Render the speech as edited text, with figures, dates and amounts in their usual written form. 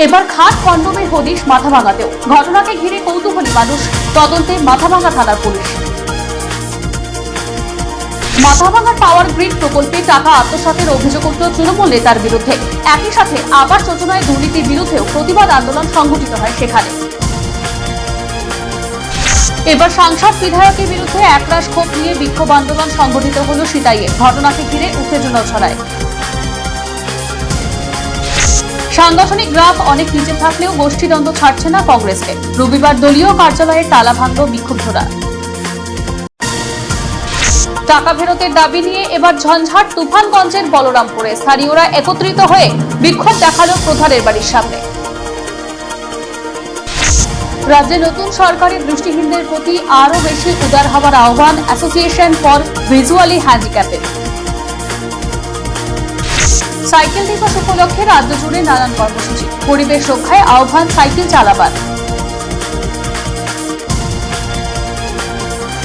এবার খাট কন্ডোমের হদিশ মাথাভাঙাতেও। ঘটনাকে ঘিরে কৌতূহলী মানুষ, তদন্তে মাথাভাঙা থানার পুলিশ। মাথাভাঙার পাওয়ার গ্রিড প্রকল্পে টাকা আত্মসাতের অভিযোগ উঠল তৃণমূল নেতার বিরুদ্ধে। একই সাথে আবার যোজনায় দুর্নীতির বিরুদ্ধেও প্রতিবাদ আন্দোলন সংঘটিত হয় সেখানে। এবার সাংসদ বিধায়কের বিরুদ্ধে একরাশ ক্ষোভ নিয়ে বিক্ষোভ আন্দোলন সংঘটিত হল সিতাইয়ে। ঘটনাকে ঘিরে উত্তেজনা ছড়ায়। সাংগঠনিক গ্রাফ অনেক নিচে থাকলেও গোষ্ঠীদ্বন্দ্ব ছাড়ছে না কংগ্রেসকে। রবিবার দলীয় কার্যালয়ের তালা ভাঙল বিক্ষুব্ধরা। টাকা ফেরতের দাবি নিয়ে এবার ঝঞ্ঝাট তুফানগঞ্জের বলরামপুরে। স্থানীয়রা একত্রিত হয়ে বিক্ষোভ দেখালো প্রধানের বাড়ির সামনে। রাজ্যে নতুন সরকারের দৃষ্টিহীনদের প্রতি আরও বেশি উদার হওয়ার আহ্বান অ্যাসোসিয়েশন ফর ভিজুয়ালি হ্যান্ডিক্যাপেড। সাইকেল দিবস উপলক্ষে রাজ্য জুড়ে নানান কর্মসূচি। পরিবেশ রক্ষায় আহ্বান সাইকেল চালাবার।